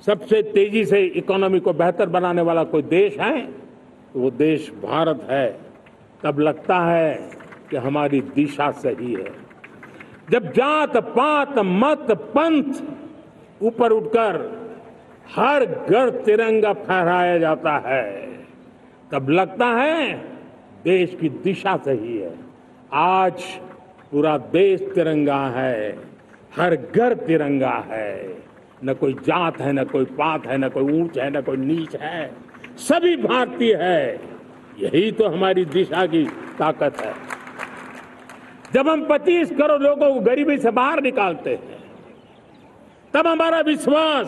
सबसे तेजी से इकोनॉमी को बेहतर बनाने वाला कोई देश है तो वो देश भारत है। तब लगता है कि हमारी दिशा सही है। जब जात पात मत पंथ ऊपर उठकर हर घर तिरंगा फहराया जाता है, तब लगता है देश की दिशा सही है। आज पूरा देश तिरंगा है, हर घर तिरंगा है। न कोई जात है, न कोई पात है, न कोई ऊंच है, न कोई नीच है, सभी भारतीय है। यही तो हमारी दिशा की ताकत है। जब हम 25 करोड़ लोगों को गरीबी से बाहर निकालते हैं, तब हमारा विश्वास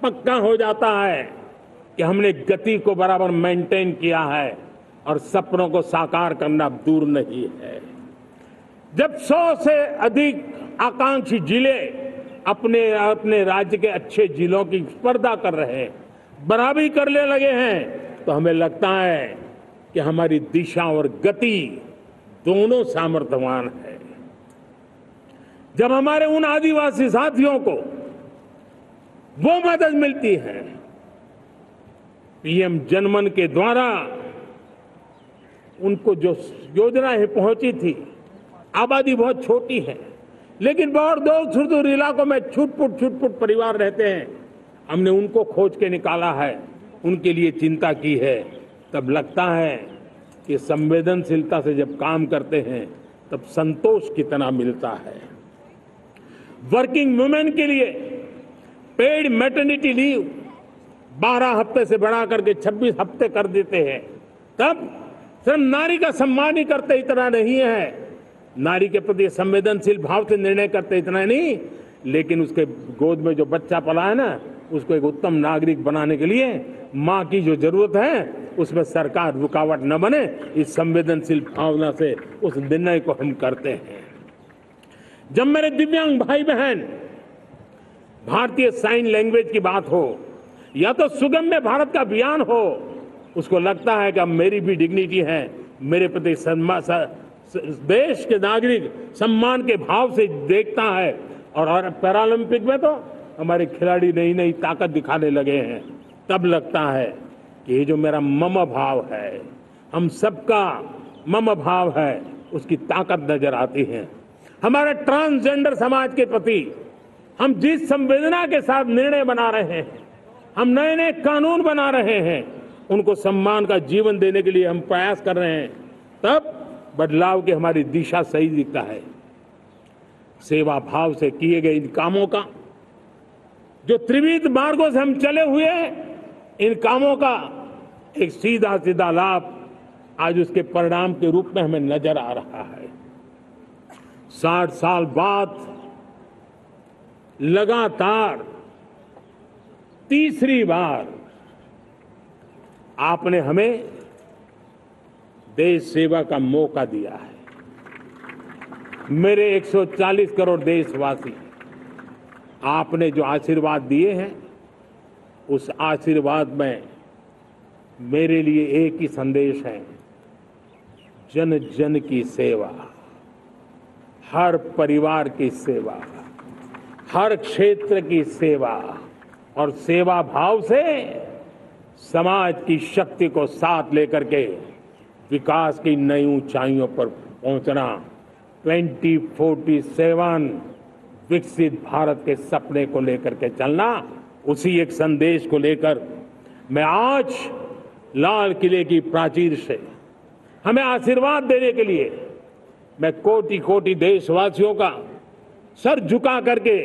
पक्का हो जाता है कि हमने गति को बराबर मेंटेन किया है और सपनों को साकार करना दूर नहीं है। जब 100 से अधिक आकांक्षी जिले अपने अपने राज्य के अच्छे जिलों की स्पर्धा कर रहे हैं, बराबरी करने लगे हैं, तो हमें लगता है कि हमारी दिशा और गति दोनों सामर्थ्यवान है। जब हमारे उन आदिवासी साथियों को वो मदद मिलती है, पीएम जनमन के द्वारा उनको जो योजनाएं पहुंची थी, आबादी बहुत छोटी है लेकिन बहुत दूर सुदूर इलाकों में छुटपुट परिवार रहते हैं, हमने उनको खोज के निकाला है, उनके लिए चिंता की है। तब लगता है कि संवेदनशीलता से जब काम करते हैं तब संतोष कितना मिलता है। वर्किंग वुमेन के लिए पेड मैटरनिटी लीव 12 हफ्ते से बढ़ा करके 26 हफ्ते कर देते हैं। तब सिर्फ नारी का सम्मान ही करते इतना नहीं है, नारी के प्रति संवेदनशील भाव से निर्णय करते इतना नहीं, लेकिन उसके गोद में जो बच्चा पला है ना, उसको एक उत्तम नागरिक बनाने के लिए माँ की जो जरूरत है उसमें सरकार रुकावट न बने, इस संवेदनशील भावना से उस निर्णय को हम करते हैं। जब मेरे दिव्यांग भाई बहन भारतीय साइन लैंग्वेज की बात हो या तो सुगम्य भारत का अभियान हो, उसको लगता है कि अब मेरी भी डिग्निटी है, मेरे प्रति देश के नागरिक सम्मान के भाव से देखता है। और पैरालंपिक में तो हमारे खिलाड़ी नई नई ताकत दिखाने लगे हैं। तब लगता है कि ये जो मेरा मम भाव है, हम सबका मम भाव है, उसकी ताकत नजर आती है। हमारे ट्रांसजेंडर समाज के प्रति हम जिस संवेदना के साथ निर्णय बना रहे हैं, हम नए नए कानून बना रहे हैं, उनको सम्मान का जीवन देने के लिए हम प्रयास कर रहे हैं, तब बदलाव की हमारी दिशा सही दिखता है। सेवा भाव से किए गए इन कामों का, जो त्रिविध मार्गों से हम चले हुए हैं, इन कामों का एक सीधा सीधा लाभ आज उसके परिणाम के रूप में हमें नजर आ रहा है। 60 साल बाद लगातार तीसरी बार आपने हमें देश सेवा का मौका दिया है। मेरे 140 करोड़ देशवासी, आपने जो आशीर्वाद दिए हैं, उस आशीर्वाद में मेरे लिए एक ही संदेश है, जन जन की सेवा, हर परिवार की सेवा, हर क्षेत्र की सेवा और सेवा भाव से समाज की शक्ति को साथ लेकर के विकास की नई ऊंचाइयों पर पहुंचना, 2047 विकसित भारत के सपने को लेकर के चलना, उसी एक संदेश को लेकर मैं आज लाल किले की प्राचीर से हमें आशीर्वाद देने के लिए मैं कोटि कोटि देशवासियों का सर झुका करके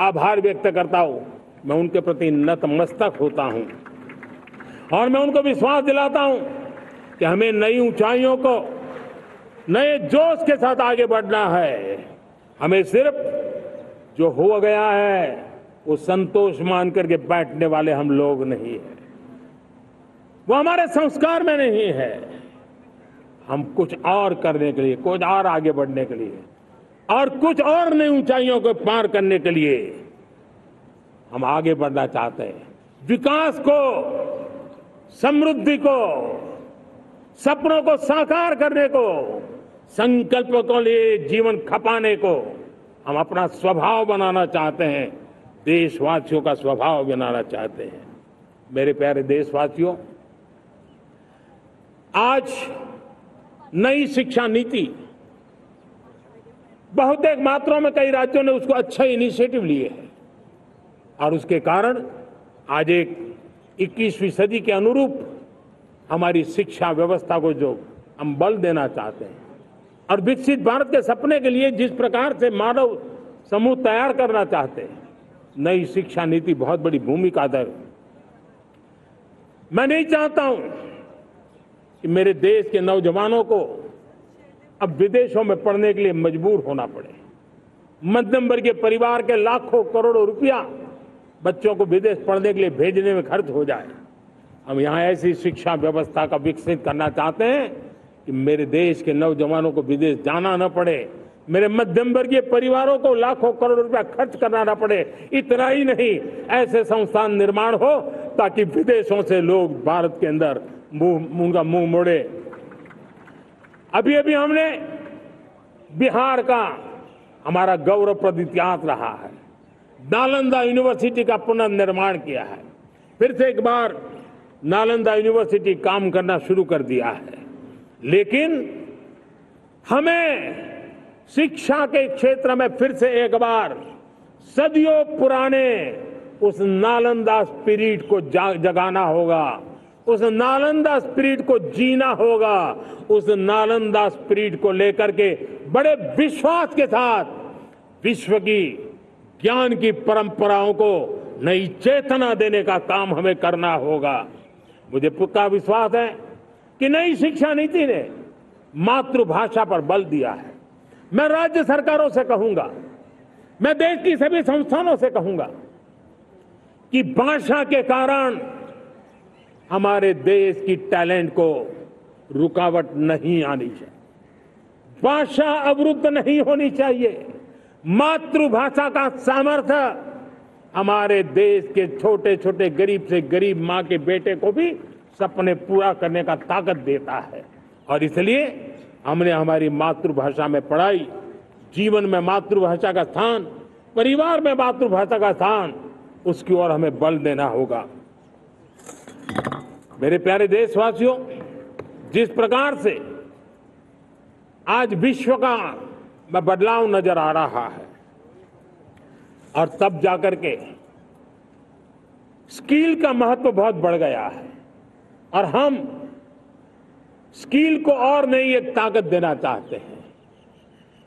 आभार व्यक्त करता हूं। मैं उनके प्रति नतमस्तक होता हूं और मैं उनको विश्वास दिलाता हूं कि हमें नई ऊंचाइयों को नए जोश के साथ आगे बढ़ना है। हमें सिर्फ जो हो गया है वो संतोष मान करके बैठने वाले हम लोग नहीं हैं, वो हमारे संस्कार में नहीं है। हम कुछ और करने के लिए, कुछ और आगे बढ़ने के लिए और कुछ और नई ऊंचाइयों को पार करने के लिए हम आगे बढ़ना चाहते हैं। विकास को, समृद्धि को, सपनों को साकार करने को, संकल्प को लिए जीवन खपाने को हम अपना स्वभाव बनाना चाहते हैं। देशवासियों का स्वभाव बनाना चाहते हैं। मेरे प्यारे देशवासियों, आज नई शिक्षा नीति बहुतेक मात्रा में कई राज्यों ने उसको अच्छे इनिशिएटिव लिए हैं और उसके कारण आज एक 21वीं सदी के अनुरूप हमारी शिक्षा व्यवस्था को जो हम बल देना चाहते हैं और विकसित भारत के सपने के लिए जिस प्रकार से मानव समूह तैयार करना चाहते हैं, नई शिक्षा नीति बहुत बड़ी भूमिका अदा है। मैं नहीं चाहता हूं कि मेरे देश के नौजवानों को अब विदेशों में पढ़ने के लिए मजबूर होना पड़े। मध्यम वर्गीय परिवार के लाखों करोड़ों रुपया बच्चों को विदेश पढ़ने के लिए भेजने में खर्च हो जाए। हम यहां ऐसी शिक्षा व्यवस्था का विकसित करना चाहते हैं कि मेरे देश के नौजवानों को विदेश जाना न पड़े, मेरे मध्यम वर्गीय परिवारों को लाखों करोड़ रुपया खर्च करना न पड़े। इतना ही नहीं, ऐसे संस्थान निर्माण हो ताकि विदेशों से लोग भारत के अंदर उनका मुंह मोड़े। अभी अभी हमने बिहार का हमारा गौरवप्रद इतिहास रहा है, नालंदा यूनिवर्सिटी का पुनर्निर्माण किया है। फिर से एक बार नालंदा यूनिवर्सिटी काम करना शुरू कर दिया है, लेकिन हमें शिक्षा के क्षेत्र में फिर से एक बार सदियों पुराने उस नालंदा स्पिरिट को जगाना होगा, उस नालंदा स्पिरिट को जीना होगा, उस नालंदा स्पिरिट को लेकर के बड़े विश्वास के साथ विश्व की ज्ञान की परंपराओं को नई चेतना देने का काम हमें करना होगा। मुझे पक्का विश्वास है कि नई शिक्षा नीति ने मातृभाषा पर बल दिया है। मैं राज्य सरकारों से कहूंगा, मैं देश की सभी संस्थानों से कहूंगा कि भाषा के कारण हमारे देश की टैलेंट को रुकावट नहीं आनी चाहिए, भाषा अवरुद्ध नहीं होनी चाहिए। मातृभाषा का सामर्थ्य हमारे देश के छोटे छोटे गरीब से गरीब मां के बेटे को भी सपने पूरा करने का ताकत देता है। और इसलिए हमने हमारी मातृभाषा में पढ़ाई, जीवन में मातृभाषा का स्थान, परिवार में मातृभाषा का स्थान, उसकी ओर हमें बल देना होगा। मेरे प्यारे देशवासियों, जिस प्रकार से आज विश्व का बदलाव नजर आ रहा है और तब जाकर के स्किल का महत्व बहुत बढ़ गया है और हम स्किल को और नई एक ताकत देना चाहते हैं।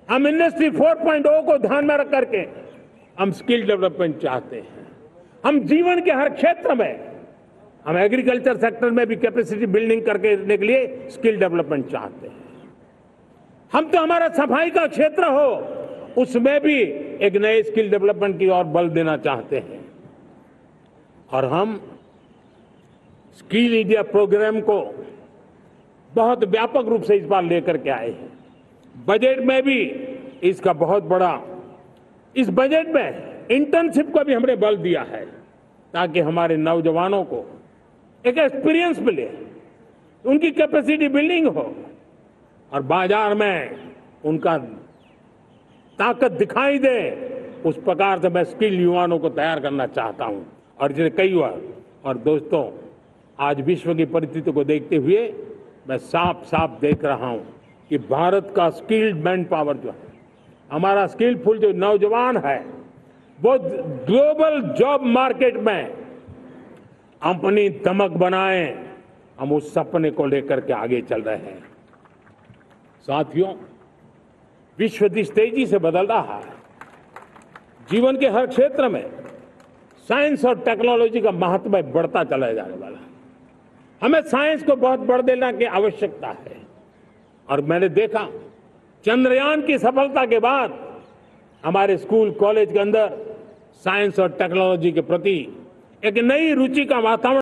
हम इंडस्ट्री 4.0 को ध्यान में रख करके हम स्किल डेवलपमेंट चाहते हैं। हम जीवन के हर क्षेत्र में, हम एग्रीकल्चर सेक्टर में भी कैपेसिटी बिल्डिंग करके देने के लिए स्किल डेवलपमेंट चाहते हैं। हम तो हमारा सफाई का क्षेत्र हो, उसमें भी एक नए स्किल डेवलपमेंट की ओर बल देना चाहते हैं। और हम स्किल इंडिया प्रोग्राम को बहुत व्यापक रूप से इस बार लेकर के आए हैं। बजट में भी इसका बहुत बड़ा, इस बजट में इंटर्नशिप को भी हमने बल दिया है ताकि हमारे नौजवानों को एक एक्सपीरियंस मिले, उनकी कैपेसिटी बिल्डिंग हो और बाजार में उनका ताकत दिखाई दे। उस प्रकार से मैं स्किल युवाओं को तैयार करना चाहता हूं। और जिसे कई बार, और दोस्तों, आज विश्व की परिस्थिति को देखते हुए मैं साफ साफ देख रहा हूं कि भारत का स्किल्ड मैन पावर जो है, हमारा स्किलफुल जो नौजवान है, वो ग्लोबल जॉब मार्केट में अपनी दमक बनाए। हम उस सपने को लेकर के आगे चल रहे हैं। साथियों, विश्व जिस तेजी से बदल रहा है, जीवन के हर क्षेत्र में साइंस और टेक्नोलॉजी का महत्व बढ़ता चला जाने वाला है। हमें साइंस को बहुत बढ़ देने की आवश्यकता है। और मैंने देखा चंद्रयान की सफलता के बाद हमारे स्कूल कॉलेज के अंदर साइंस और टेक्नोलॉजी के प्रति एक नई रुचि का वातावरण